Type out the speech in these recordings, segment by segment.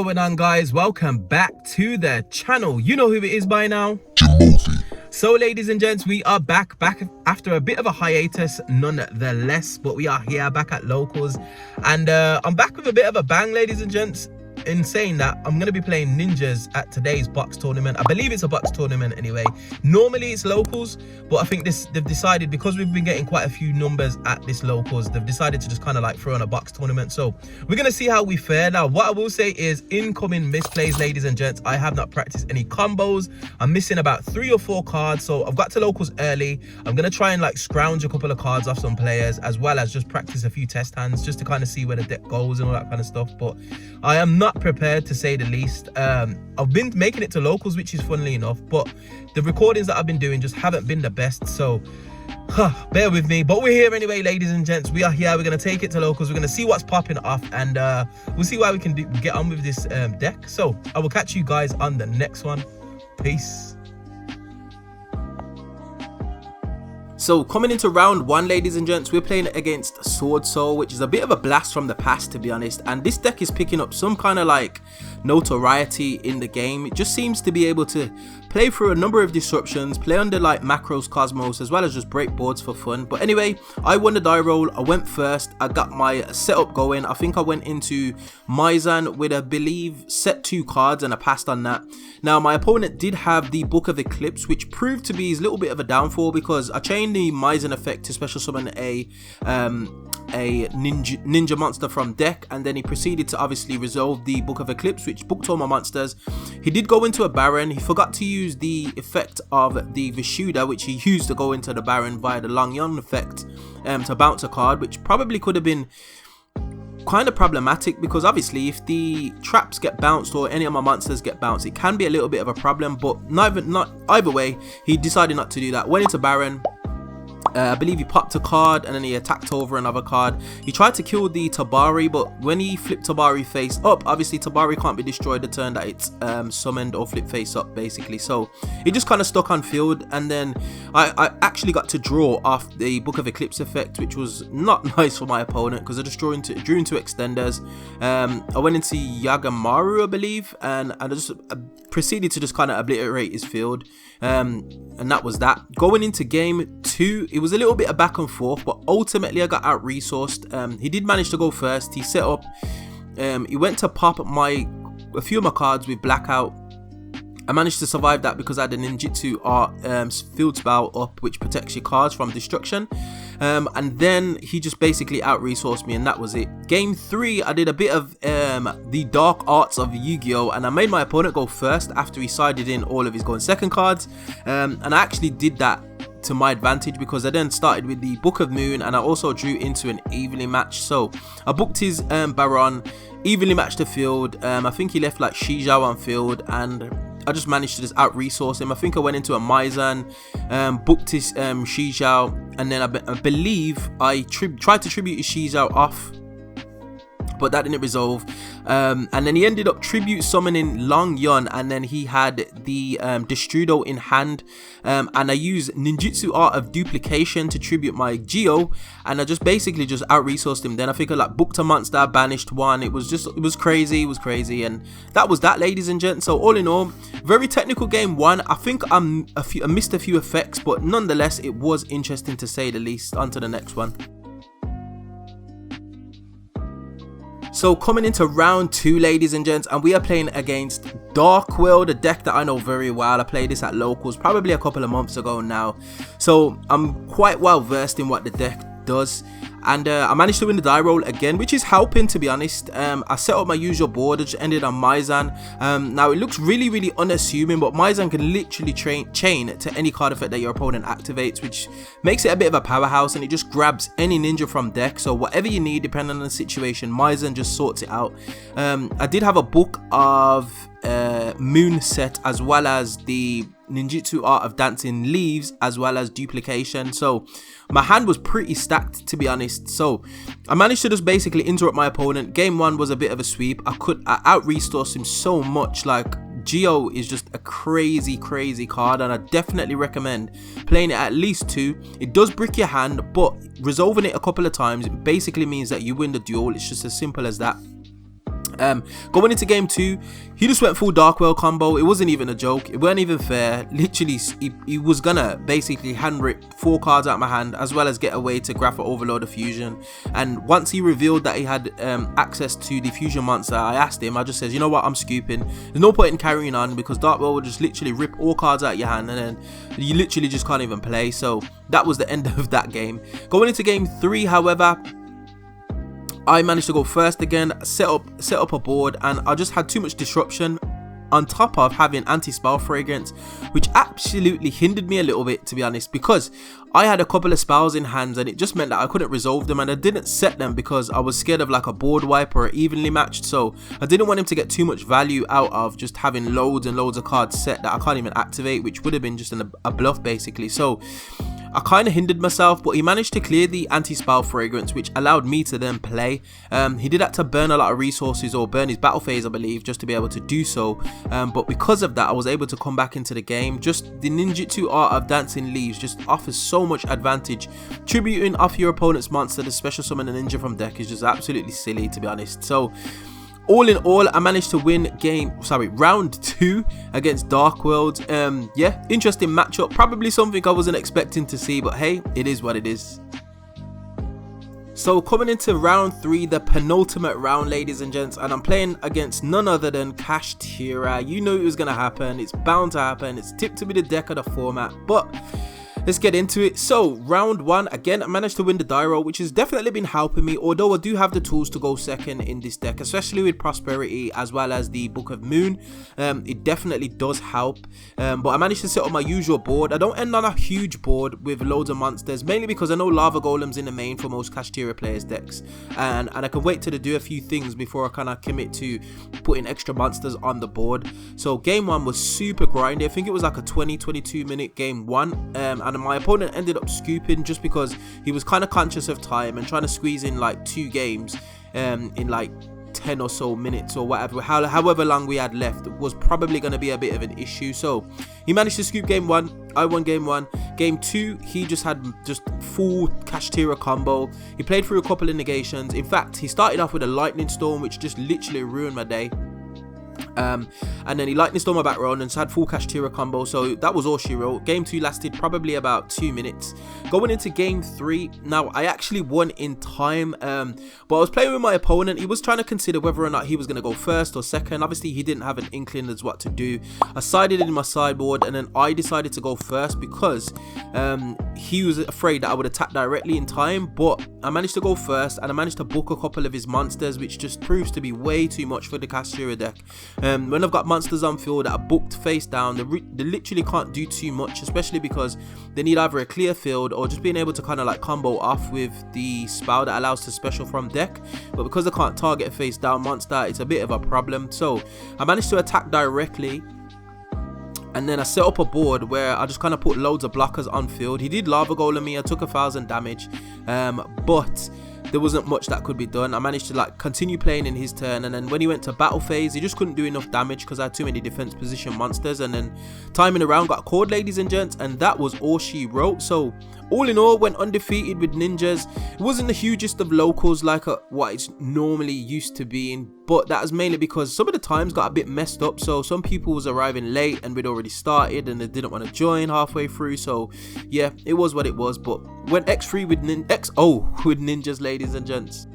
going on, guys? Welcome back to the channel. You know who it is by now, Jimothy. So ladies and gents, we are back after a bit of a hiatus nonetheless, but we are here back at locals, and I'm back with a bit of a bang, ladies and gents. In saying that, I'm going to be playing ninjas at today's box tournament. I believe it's a box tournament anyway. Normally it's locals, but I think they've decided, because we've been getting quite a few numbers at this locals, they've decided to just kind of like throw on a box tournament. So we're going to see how we fare. Now what I will say is incoming misplays, ladies and gents. I have not practiced any combos. I'm missing about 3 or 4 cards, so I've got to locals early. I'm going to try and like scrounge a couple of cards off some players, as well as just practice a few test hands just to kind of see where the deck goes and all that kind of stuff. But I am not prepared, to say the least. I've been making it to locals, which is funnily enough, but the recordings that I've been doing just haven't been the best, so bear with me. But we're here anyway, ladies and gents. We are here. We're going to take it to locals. We're going to see what's popping off, and we'll see why we can get on with this deck. So I will catch you guys on the next one. Peace. So coming into round 1, ladies and gents, we're playing against Swordsoul, which is a bit of a blast from the past, to be honest. And this deck is picking up some kind of like notoriety in the game. It just seems to be able to play through a number of disruptions, play under like macros, cosmos, as well as just break boards for fun. But anyway, I won the die roll. I went first. I got my setup going. I think I went into Mizan with, I believe, set 2 cards, and I passed on that. Now my opponent did have the Book of Eclipse, which proved to be his little bit of a downfall, because I chained the Mizan effect to special summon a ninja monster from deck, and then he proceeded to obviously resolve the Book of Eclipse, which booked all my monsters. He did go into a Baron. He forgot to use the effect of the Vishuda, which he used to go into the Baron via the Long Yon effect to bounce a card, which probably could have been kind of problematic, because obviously if the traps get bounced or any of my monsters get bounced, it can be a little bit of a problem. But either way, he decided not to do that. Went into Baron. I believe he popped a card, and then he attacked over another card. He tried to kill the Tabari, but when he flipped Tabari face up, obviously Tabari can't be destroyed the turn that it's summoned or flipped face up, basically. So he just kind of stuck on field, and then I actually got to draw off the Book of Eclipse effect, which was not nice for my opponent, because I just drew into extenders. I went into Yagamaru, I believe, and I just proceeded to just kind of obliterate his field, and that was that. Going into game 2, it was a little bit of back and forth, but ultimately I got out resourced. He did manage to go first. He set up, he went to pop a few of my cards with blackout. I managed to survive that because I had a ninjutsu art field spell up, which protects your cards from destruction. And then he just basically out resourced me, and that was it. Game 3, I did a bit of the dark arts of Yu-Gi-Oh, and I made my opponent go first after he sided in all of his going second cards. And I actually did that to my advantage, because I then started with the Book of Moon, and I also drew into an evenly match. So I booked his Baron, evenly matched the field. I think he left like Shizhao on field, and I just managed to just out resource him. I think I went into a Mizan, booked his Shizhao, and then I believe I tried to tribute his Shizhao off, but that didn't resolve. And then he ended up tribute summoning Long Yon, and then he had the Destrudo in hand, and I used ninjutsu art of duplication to tribute my Geo, and I just basically just out resourced him. Then I think I like booked a monster, banished one. It was crazy, and that was that, ladies and gents. So all in all, very technical game 1. I think I missed a few effects, but nonetheless it was interesting, to say the least. On to the next one. So coming into round 2, ladies and gents, and we are playing against Darkworld, a deck that I know very well. I played this at locals probably a couple of months ago now, so I'm quite well versed in what the deck does. And I managed to win the die roll again, which is helping, to be honest. I set up my usual board. I just ended on Mizan. Now it looks really unassuming, but Mizan can literally chain to any card effect that your opponent activates, which makes it a bit of a powerhouse, and it just grabs any ninja from deck. So whatever you need, depending on the situation, Mizan just sorts it out. I did have a Book of Moon set, as well as the ninjutsu art of dancing leaves, as well as duplication. So my hand was pretty stacked, to be honest. So I managed to just basically interrupt my opponent. Game 1 was a bit of a sweep. I out resourced him so much. Like, Geo is just a crazy card, and I definitely recommend playing it at least 2. It does brick your hand, but resolving it a couple of times basically means that you win the duel. It's just as simple as that. Going into game 2, he just went full Darkworld combo. It wasn't even a joke, it weren't even fair. Literally, he was gonna basically hand rip 4 cards out of my hand, as well as get away to Graph Overload of Fusion. And once he revealed that he had access to the Fusion monster, I asked him, I just says, you know what, I'm scooping. There's no point in carrying on, because Darkworld will just literally rip all cards out of your hand, and then you literally just can't even play. So that was the end of that game. Going into game 3, however, I managed to go first again, set up a board, and I just had too much disruption on top of having anti-spell fragrance, which absolutely hindered me a little bit, to be honest, because I had a couple of spells in hands and it just meant that I couldn't resolve them, and I didn't set them because I was scared of like a board wipe or evenly matched. So I didn't want him to get too much value out of just having loads and loads of cards set that I can't even activate, which would have been just a bluff basically. So I kind of hindered myself, but he managed to clear the anti-spell fragrance, which allowed me to then play. He did have to burn a lot of resources, or burn his battle phase I believe, just to be able to do so. But because of that, I was able to come back into the game. Just the ninjutsu art of Dancing Leaves just offers so much advantage. Tributing off your opponent's monster to special summon a ninja from deck is just absolutely silly, to be honest. So all in all, I managed to win round 2 against Darkworld. Yeah, interesting matchup. Probably something I wasn't expecting to see, but hey, it is what it is. So coming into round 3, the penultimate round, ladies and gents, and I'm playing against none other than Kashtira. You knew it was going to happen. It's bound to happen. It's tipped to be the deck of the format, but let's get into it. So round 1, again, I managed to win the die roll, which has definitely been helping me, although I do have the tools to go second in this deck, especially with Prosperity as well as the Book of Moon. It definitely does help, but I managed to set up my usual board. I don't end on a huge board with loads of monsters, mainly because I know Lava Golem's in the main for most Kashtira players' decks, and I can wait to do a few things before I kind of commit to putting extra monsters on the board. So game 1 was super grindy. I think it was like a 20-22 minute game 1, and my opponent ended up scooping just because he was kind of conscious of time and trying to squeeze in like 2 games in like 10 or so minutes or whatever, however long we had left was probably going to be a bit of an issue. So he managed to scoop game 1, I won game 1. Game 2, he just had full Kashtira combo. He played through a couple of negations. In fact, he started off with a lightning storm, which just literally ruined my day. And then he lightning stormed my back row and had full Kashtira combo. So that was all she wrote. Game 2 lasted probably about 2 minutes. Going into game 3, now I actually won in time, but I was playing with my opponent. He was trying to consider whether or not he was going to go first or second. Obviously he didn't have an inkling as what to do. I sided in my sideboard, and then I decided to go first because he was afraid that I would attack directly in time, but I managed to go first and I managed to book a couple of his monsters, which just proves to be way too much for the Kashtira deck. When I've got monsters on field that are booked face down, they literally can't do too much, especially because they need either a clear field or just being able to kind of like combo off with the spell that allows to special from deck. But because I can't target a face down monster, it's a bit of a problem. So I managed to attack directly, and then I set up a board where I just kind of put loads of blockers on field. He did Lava Golem me, I took 1,000 damage, but there wasn't much that could be done. I managed to like continue playing in his turn, and then when he went to battle phase, he just couldn't do enough damage because I had too many defense position monsters, and then timing around got caught, ladies and gents, and that was all she wrote. So all in all, went undefeated with ninjas. It wasn't the hugest of locals like what it's normally used to being, but that was mainly because some of the times got a bit messed up. So some people was arriving late and we'd already started and they didn't want to join halfway through. So yeah, it was what it was. But went X3 with with ninjas, ladies and gents.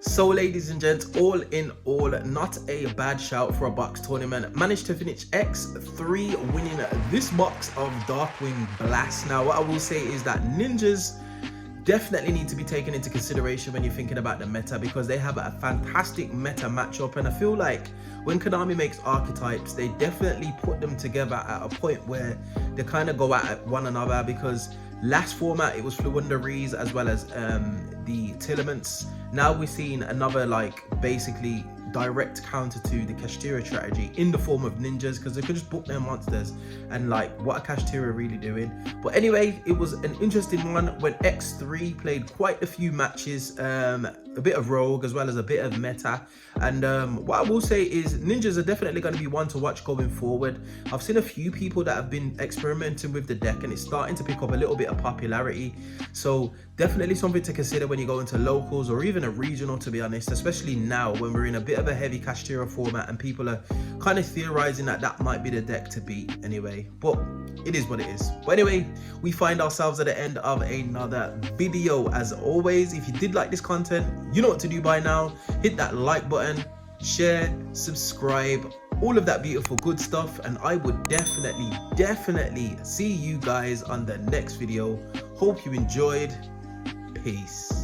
So ladies and gents, all in all, not a bad shout for a box tournament. Managed to finish X3, winning this box of Darkwing Blast. Now what I will say is that ninjas definitely need to be taken into consideration when you're thinking about the meta, because they have a fantastic meta matchup, and I feel like when Konami makes archetypes, they definitely put them together at a point where they kind of go at one another, because last format it was Fluundaries as well as the Tillaments. Now we're seeing another like basically direct counter to the Kashtira strategy in the form of ninjas, because they could just book their monsters, and like what are Kashtira really doing? But anyway, it was an interesting one. When X3 played quite a few matches, a bit of rogue as well as a bit of meta. And what I will say is ninjas are definitely going to be one to watch going forward. I've seen a few people that have been experimenting with the deck and it's starting to pick up a little bit of popularity, so definitely something to consider when you go into locals or even a regional, to be honest, especially now when we're in a bit of a heavy Kashtira format and people are kind of theorizing that that might be the deck to beat anyway, but it is what it is. But anyway, we find ourselves at the end of another video. As always, if you did like this content, you know what to do by now. Hit that like button, share, subscribe, all of that beautiful good stuff, and I would definitely see you guys on the next video. Hope you enjoyed. Peace.